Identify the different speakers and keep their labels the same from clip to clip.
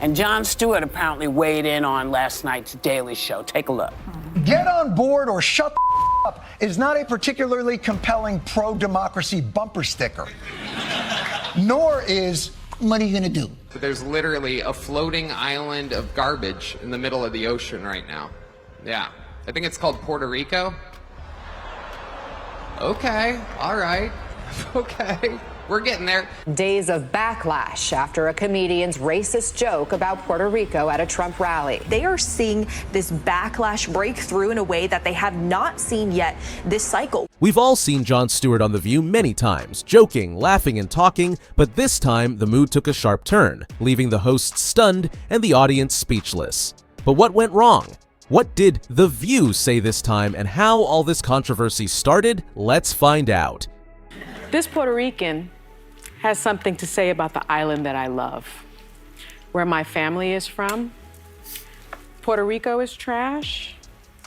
Speaker 1: And Jon Stewart apparently weighed in on last night's Daily Show. Take a look.
Speaker 2: Get on board or shut the up is not a particularly compelling pro-democracy bumper sticker. Nor is, what are you going to do?
Speaker 3: There's literally a floating island of garbage in the middle of the ocean right now. Yeah. I think it's called Puerto Rico. Okay. All right. Okay. We're getting there.
Speaker 4: Days of backlash after a comedian's racist joke about Puerto Rico at a Trump rally.
Speaker 5: They are seeing this backlash break through in a way that they have not seen yet this cycle.
Speaker 6: We've all seen Jon Stewart on The View many times, joking, laughing, and talking, but this time the mood took a sharp turn, leaving the hosts stunned and the audience speechless. But what went wrong? What did The View say this time, and how all this controversy started? Let's find out.
Speaker 7: This Puerto Rican has something to say about the island that I love, where my family is from. Puerto Rico is trash.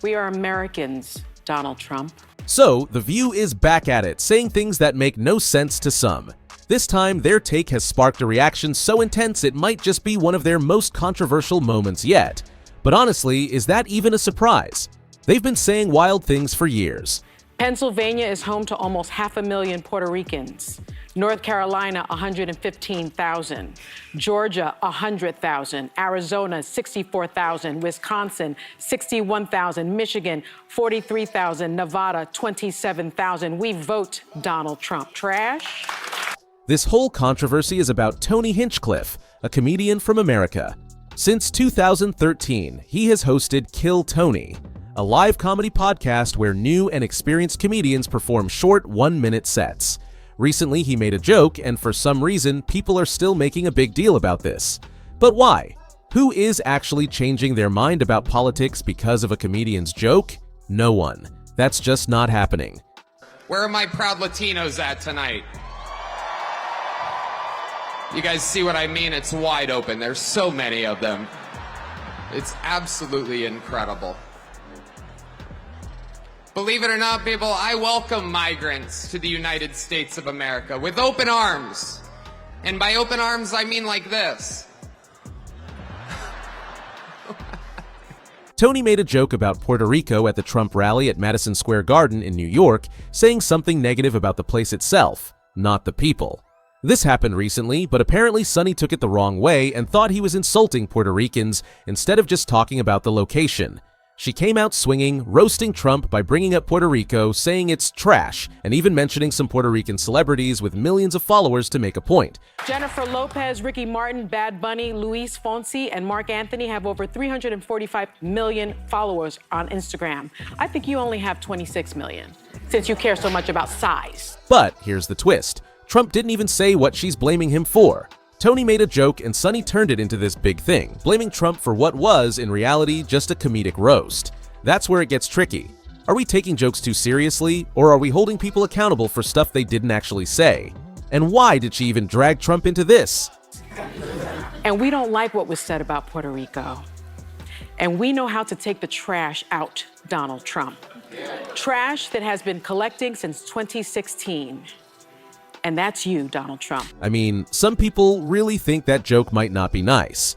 Speaker 7: We are Americans, Donald Trump.
Speaker 6: So, The View is back at it, saying things that make no sense to some. This time, their take has sparked a reaction so intense it might just be one of their most controversial moments yet. But honestly, is that even a surprise? They've been saying wild things for years.
Speaker 7: Pennsylvania is home to almost 500,000 Puerto Ricans. North Carolina, 115,000. Georgia, 100,000. Arizona, 64,000. Wisconsin, 61,000. Michigan, 43,000. Nevada, 27,000. We vote Donald Trump. Trash?
Speaker 6: This whole controversy is about Tony Hinchcliffe, a comedian from America. Since 2013, he has hosted Kill Tony, a live comedy podcast where new and experienced comedians perform short 1-minute sets. Recently, he made a joke, and for some reason, people are still making a big deal about this. But why? Who is actually changing their mind about politics because of a comedian's joke? No one. That's just not happening.
Speaker 3: Where are my proud Latinos at tonight? You guys see what I mean? It's wide open. There's so many of them. It's absolutely incredible. Believe it or not, people, I welcome migrants to the United States of America with open arms. And by open arms, I mean like this.
Speaker 6: Tony made a joke about Puerto Rico at the Trump rally at Madison Square Garden in New York, saying something negative about the place itself, not the people. This happened recently, but apparently Sonny took it the wrong way and thought he was insulting Puerto Ricans instead of just talking about the location. She came out swinging, roasting Trump by bringing up Puerto Rico, saying it's trash, and even mentioning some Puerto Rican celebrities with millions of followers to make a point.
Speaker 7: Jennifer Lopez, Ricky Martin, Bad Bunny, Luis Fonsi, and Mark Anthony have over 345 million followers on Instagram. I think you only have 26 million, since you care so much about size.
Speaker 6: But here's the twist. Trump didn't even say what she's blaming him for. Tony made a joke and Sonny turned it into this big thing, blaming Trump for what was, in reality, just a comedic roast. That's where it gets tricky. Are we taking jokes too seriously, or are we holding people accountable for stuff they didn't actually say? And why did she even drag Trump into this?
Speaker 7: And we don't like what was said about Puerto Rico. And we know how to take the trash out, Donald Trump. Trash that has been collecting since 2016. And that's you, Donald Trump.
Speaker 6: I mean, some people really think that joke might not be nice.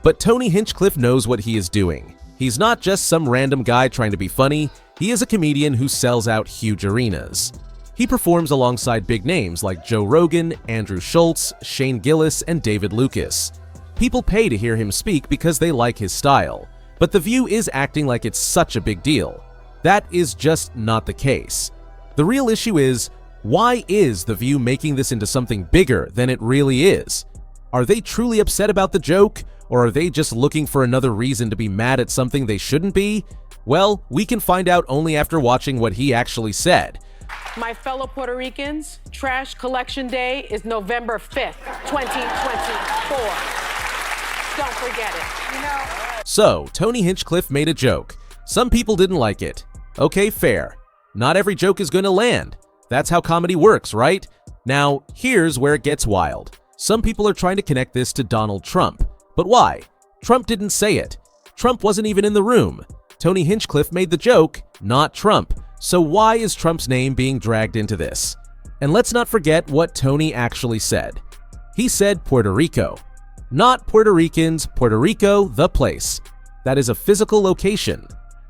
Speaker 6: But Tony Hinchcliffe knows what he is doing. He's not just some random guy trying to be funny, he is a comedian who sells out huge arenas. He performs alongside big names like Joe Rogan, Andrew Schultz, Shane Gillis, and David Lucas. People pay to hear him speak because they like his style. But The View is acting like it's such a big deal. That is just not the case. The real issue is, why is The View making this into something bigger than it really is? Are they truly upset about the joke, or are they just looking for another reason to be mad at something they shouldn't be? Well, we can find out only after watching what he actually said.
Speaker 7: My fellow Puerto Ricans, Trash Collection Day is November 5th, 2024. Don't forget it.
Speaker 6: So, Tony Hinchcliffe made a joke. Some people didn't like it. Okay, fair. Not every joke is gonna land. That's how comedy works, right? Now, here's where it gets wild. Some people are trying to connect this to Donald Trump. But why? Trump didn't say it. Trump wasn't even in the room. Tony Hinchcliffe made the joke, not Trump. So why is Trump's name being dragged into this? And let's not forget what Tony actually said. He said Puerto Rico. Not Puerto Ricans, Puerto Rico, the place. That is a physical location.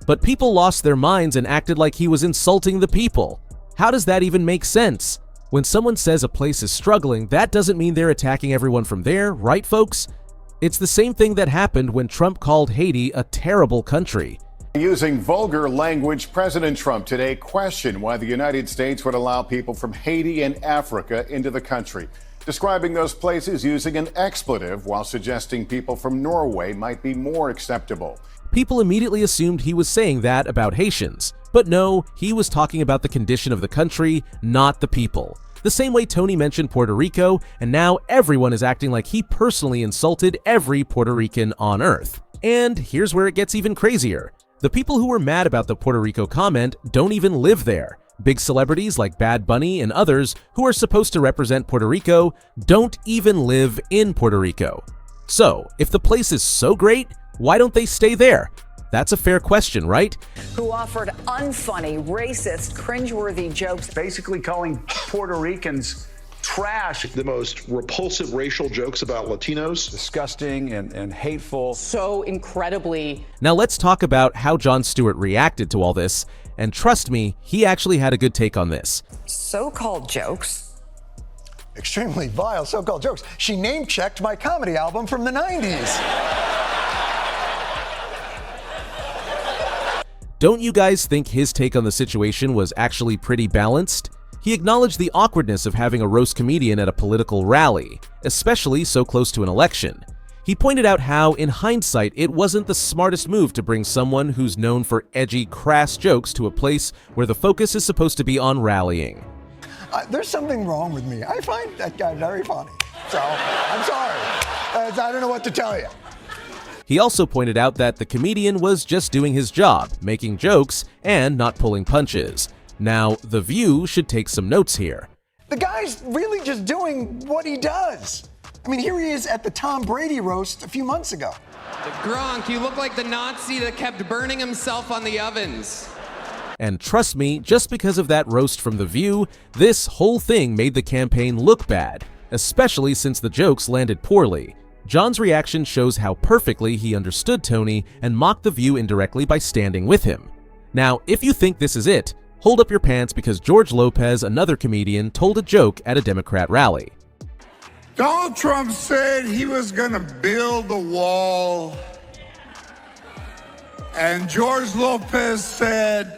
Speaker 6: But people lost their minds and acted like he was insulting the people. How does that even make sense? When someone says a place is struggling, that doesn't mean they're attacking everyone from there, right folks? It's the same thing that happened when Trump called Haiti a terrible country.
Speaker 8: Using vulgar language, President Trump today questioned why the United States would allow people from Haiti and Africa into the country, describing those places using an expletive while suggesting people from Norway might be more acceptable.
Speaker 6: People immediately assumed he was saying that about Haitians. But no, he was talking about the condition of the country, not the people. The same way Tony mentioned Puerto Rico, and now everyone is acting like he personally insulted every Puerto Rican on Earth. And here's where it gets even crazier. The people who were mad about the Puerto Rico comment don't even live there. Big celebrities like Bad Bunny and others who are supposed to represent Puerto Rico don't even live in Puerto Rico. So, if the place is so great, why don't they stay there? That's a fair question, right?
Speaker 9: Who offered unfunny, racist, cringeworthy jokes.
Speaker 10: Basically calling Puerto Ricans trash.
Speaker 11: The most repulsive racial jokes about Latinos.
Speaker 10: Disgusting and hateful.
Speaker 9: So incredibly.
Speaker 6: Now let's talk about how Jon Stewart reacted to all this. And trust me, he actually had a good take on this.
Speaker 9: So-called jokes.
Speaker 2: Extremely vile so-called jokes. She name-checked my comedy album from the 90s.
Speaker 6: Don't you guys think his take on the situation was actually pretty balanced? He acknowledged the awkwardness of having a roast comedian at a political rally, especially so close to an election. He pointed out how, in hindsight, it wasn't the smartest move to bring someone who's known for edgy, crass jokes to a place where the focus is supposed to be on rallying.
Speaker 2: There's something wrong with me. I find that guy very funny. So, I'm sorry. I don't know what to tell you.
Speaker 6: He also pointed out that the comedian was just doing his job, making jokes and not pulling punches. Now, The View should take some notes here.
Speaker 2: The guy's really just doing what he does. I mean, here he is at the Tom Brady roast a few months ago.
Speaker 3: Gronk, you look like the Nazi that kept burning himself on the ovens.
Speaker 6: And trust me, just because of that roast from The View, this whole thing made the campaign look bad, especially since the jokes landed poorly. John's reaction shows how perfectly he understood Tony and mocked The View indirectly by standing with him. Now, if you think this is it, hold up your pants because George Lopez, another comedian, told a joke at a Democrat rally.
Speaker 12: Donald Trump said he was going to build the wall, and George Lopez said,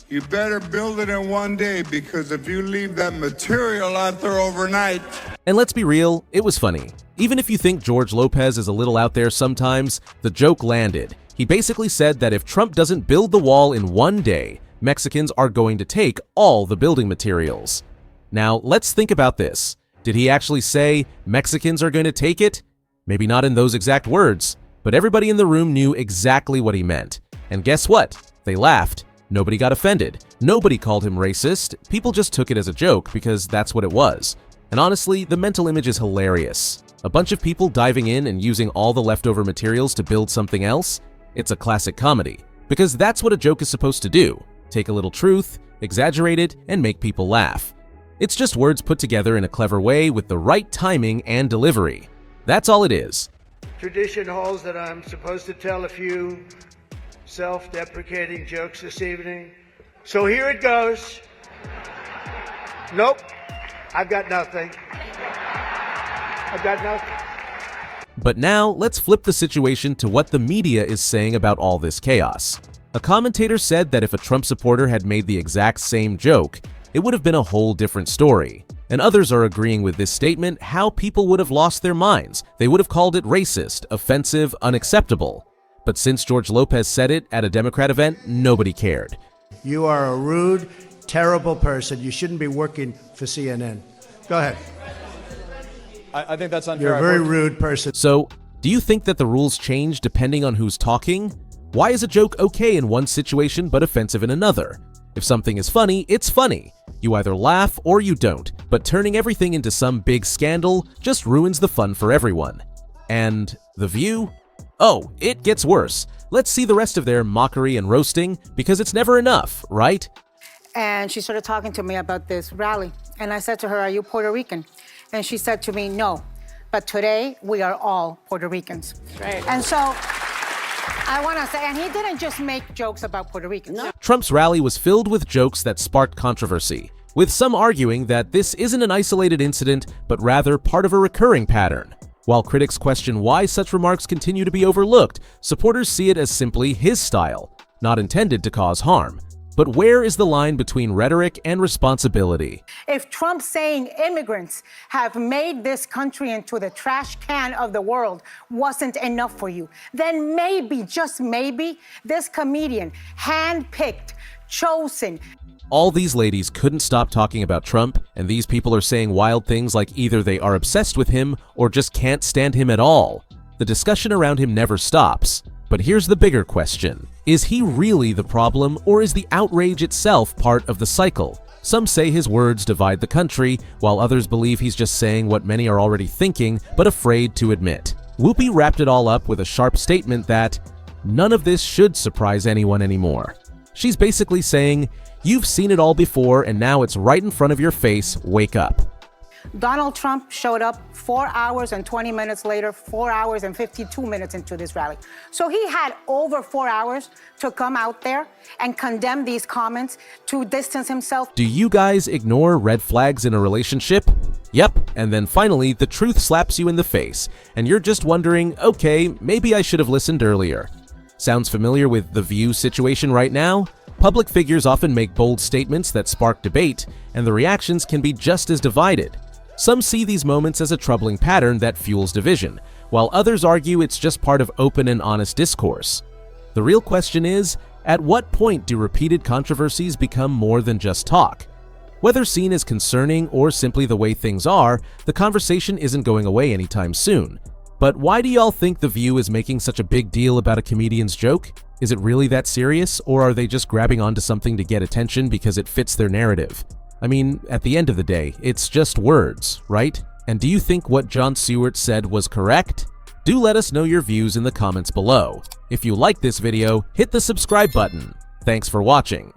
Speaker 12: you better build it in one day because if you leave that material out there overnight.
Speaker 6: And let's be real, it was funny. Even if you think George Lopez is a little out there sometimes, the joke landed. He basically said that if Trump doesn't build the wall in one day, Mexicans are going to take all the building materials. Now, let's think about this. Did he actually say Mexicans are going to take it? Maybe not in those exact words, but everybody in the room knew exactly what he meant. And guess what? They laughed. Nobody got offended. Nobody called him racist. People just took it as a joke because that's what it was. And honestly, the mental image is hilarious. A bunch of people diving in and using all the leftover materials to build something else? It's a classic comedy. Because that's what a joke is supposed to do. Take a little truth, exaggerate it, and make people laugh. It's just words put together in a clever way with the right timing and delivery. That's all it is.
Speaker 13: Tradition holds that I'm supposed to tell a few self-deprecating jokes this evening. So here it goes. Nope, I've got nothing. I've got nothing.
Speaker 6: But now, let's flip the situation to what the media is saying about all this chaos. A commentator said that if a Trump supporter had made the exact same joke, it would have been a whole different story. And others are agreeing with this statement how people would have lost their minds. They would have called it racist, offensive, unacceptable. But since George Lopez said it at a Democrat event, nobody cared.
Speaker 14: You are a rude, terrible person. You shouldn't be working for CNN. Go ahead.
Speaker 15: I think that's unfair.
Speaker 14: You're a very rude person.
Speaker 6: So, do you think that the rules change depending on who's talking? Why is a joke okay in one situation but offensive in another? If something is funny, it's funny. You either laugh or you don't, but turning everything into some big scandal just ruins the fun for everyone. And The View? Oh, it gets worse. Let's see the rest of their mockery and roasting, because it's never enough, right?
Speaker 16: And she started talking to me about this rally. And I said to her, are you Puerto Rican? And she said to me, no, but today we are all Puerto Ricans.
Speaker 7: Right.
Speaker 16: And so I want to say, and he didn't just make jokes about Puerto Ricans. No.
Speaker 6: Trump's rally was filled with jokes that sparked controversy, with some arguing that this isn't an isolated incident, but rather part of a recurring pattern. While critics question why such remarks continue to be overlooked, supporters see it as simply his style, not intended to cause harm. But where is the line between rhetoric and responsibility?
Speaker 16: If Trump saying immigrants have made this country into the trash can of the world wasn't enough for you, then maybe, just maybe, this comedian, handpicked, chosen.
Speaker 6: All these ladies couldn't stop talking about Trump, and these people are saying wild things like either they are obsessed with him or just can't stand him at all. The discussion around him never stops. But here's the bigger question. Is he really the problem, or is the outrage itself part of the cycle? Some say his words divide the country, while others believe he's just saying what many are already thinking but afraid to admit. Whoopi wrapped it all up with a sharp statement that none of this should surprise anyone anymore. She's basically saying, you've seen it all before and now it's right in front of your face, wake up.
Speaker 16: Donald Trump showed up 4 hours and 20 minutes later, 4 hours and 52 minutes into this rally. So he had over 4 hours to come out there and condemn these comments, to distance himself.
Speaker 6: Do you guys ignore red flags in a relationship? Yep, and then finally, the truth slaps you in the face, and you're just wondering, okay, maybe I should have listened earlier. Sounds familiar with the View situation right now? Public figures often make bold statements that spark debate, and the reactions can be just as divided. Some see these moments as a troubling pattern that fuels division, while others argue it's just part of open and honest discourse. The real question is, at what point do repeated controversies become more than just talk? Whether seen as concerning or simply the way things are, the conversation isn't going away anytime soon. But why do y'all think The View is making such a big deal about a comedian's joke? Is it really that serious, or are they just grabbing onto something to get attention because it fits their narrative? I mean, at the end of the day, it's just words, right? And do you think what Jon Stewart said was correct? Do let us know your views in the comments below. If you like this video, hit the subscribe button. Thanks for watching.